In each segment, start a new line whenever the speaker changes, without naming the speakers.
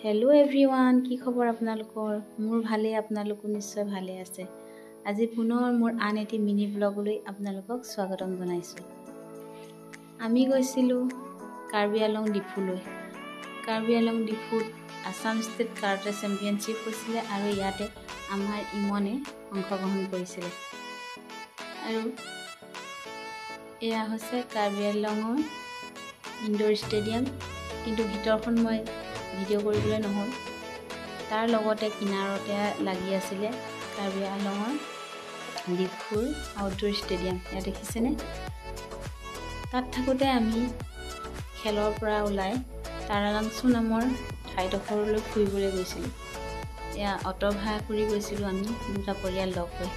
Hello' everyone, কি খবৰ আপোনালোকৰ? মোৰ ভালেই, আপোনালোকো নিশ্চয় ভালে আছে। আজি পুনৰ মোৰ আন এটি মিনি ব্লগলৈ আপোনালোকক স্বাগতম জনাইছোঁ। আমি গৈছিলোঁ কাৰ্বি আংলং ডিফুলৈ। কাৰ্বি আংলং ডিফুত আছাম ষ্টেট কাৰাটে চেম্পিয়নশ্বিপ হৈছিলে আৰু ইয়াতে আমাৰ ইমনে অংশগ্ৰহণ কৰিছিলে। আৰু এয়া হৈছে কাৰ্বি আংলঙৰ ইনডোৰ ষ্টেডিয়াম, কিন্তু ভিতৰখন মই ভিডিঅ' কৰিবলৈ নহ'ল। তাৰ লগতে কিনাৰতে লাগি আছিলে কাৰ্বি আংলঙৰ ডিফুৰ আউটডোৰ ষ্টেডিয়াম। ইয়াত দেখিছেনে? তাত থাকোঁতে আমি খেলৰ পৰা ওলাই তাৰালাংচু নামৰ ঠাইডোখৰলৈ ফুৰিবলৈ গৈছিলোঁ। এয়া অটো ভাড়া কৰি গৈছিলোঁ আমি দুটা পৰিয়াল লগ হৈ।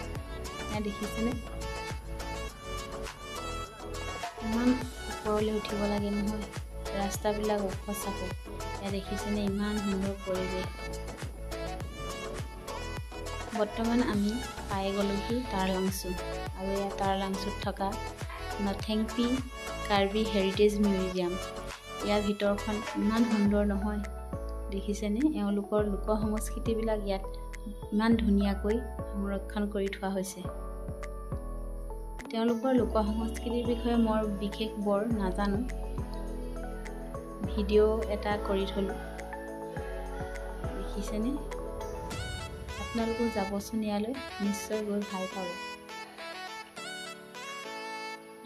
এয়া দেখিছেনে? ইমান ওপৰলৈ উঠিব লাগে নহয়, ৰাস্তাবিলাক ওখ চাপৰ। এয়া দেখিছেনে? ইমান সুন্দৰ পৰিৱেশ। বৰ্তমান আমি পাই গ'লোহি তাৰালাংচু, আৰু এয়া তাৰালাংচুত থকা নথেংপি কাৰ্বি হেৰিটেজ মিউজিয়াম। ইয়াৰ ভিতৰখন ইমান সুন্দৰ নহয়, দেখিছেনে? এওঁলোকৰ লোক সংস্কৃতিবিলাক ইয়াত ইমান ধুনীয়াকৈ সংৰক্ষণ কৰি থোৱা হৈছে। তেওঁলোকৰ লোক সংস্কৃতিৰ বিষয়ে মই বিশেষ বৰ নাজানো, ভিডিঅ' এটা কৰি থলোঁ। দেখিছেনে? আপোনালোকো যাবচোন ইয়ালৈ, নিশ্চয় গৈ ভাল পাব।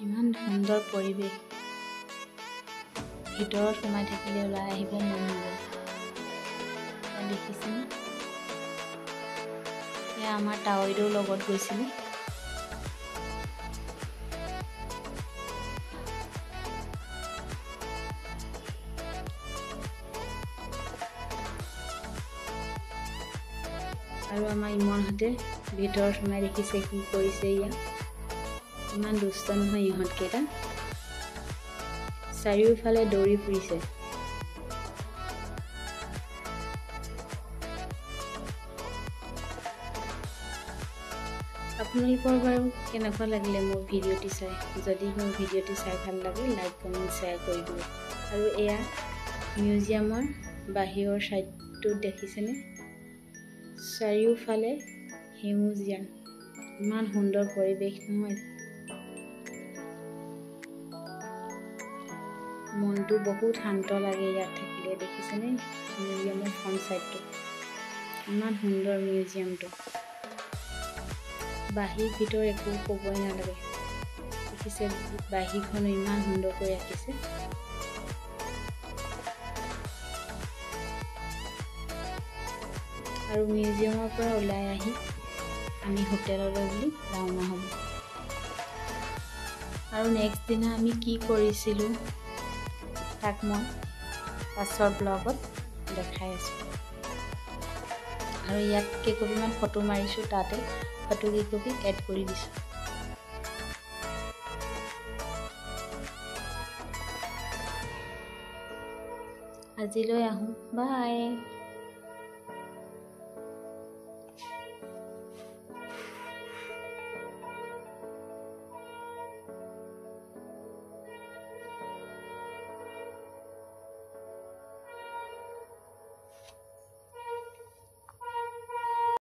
ইমান সুন্দৰ পৰিৱেশ, ভিতৰত সোমাই থাকিলে ওলাই আহিব মন নাযায়। দেখিছেনে? এয়া আমাৰ তাৱৈদেউৰ লগত গৈছিলোঁ। আৰু আমাৰ ইমনহঁতে ভিতৰত সোমাই দেখিছে কি কৰিছে। ইয়াত ইমান দুষ্ট নহয় ইহঁতকেইটা, চাৰিওফালে দৌৰি ফুৰিছে। আপোনালোকৰ বাৰু কেনেকুৱা লাগিলে মোৰ ভিডিঅ'টি চাই? যদি মোৰ ভিডিঅ'টি চাই ভাল লাগে, লাইক কমেণ্ট শ্বেয়াৰ কৰি দিব। আৰু এয়া মিউজিয়ামৰ বাহিৰৰ ছাইডটোত দেখিছেনে? চাৰিওফালে সেউজীয়া, ইমান সুন্দৰ পৰিৱেশ নহয়? মনটো বহুত শান্ত লাগে ইয়াত থাকিলে। দেখিছেনে মিউজিয়ামৰ ফ্ৰণ্ট ছাইডটো? ইমান সুন্দৰ মিউজিয়ামটো, বাহিৰ ভিতৰ একো ক'বই নালাগে। দেখিছে বাহিৰখনো ইমান সুন্দৰকৈ ৰাখিছে। আৰু মিউজিয়ামৰ পৰা ওলাই আহি আমি হোটেললৈ বুলি ৰাওনা হ'ব। আৰু নেক্সট দিনা আমি কি কৰিছিলোঁ তাক মই পাছৰ ব্লগত দেখাই আছোঁ। আৰু ইয়াত কেইকপিমান ফটো মাৰিছোঁ, তাতে ফটো কেইকপি এড কৰি দিছোঁ। আজিলৈ আহোঁ, বাই।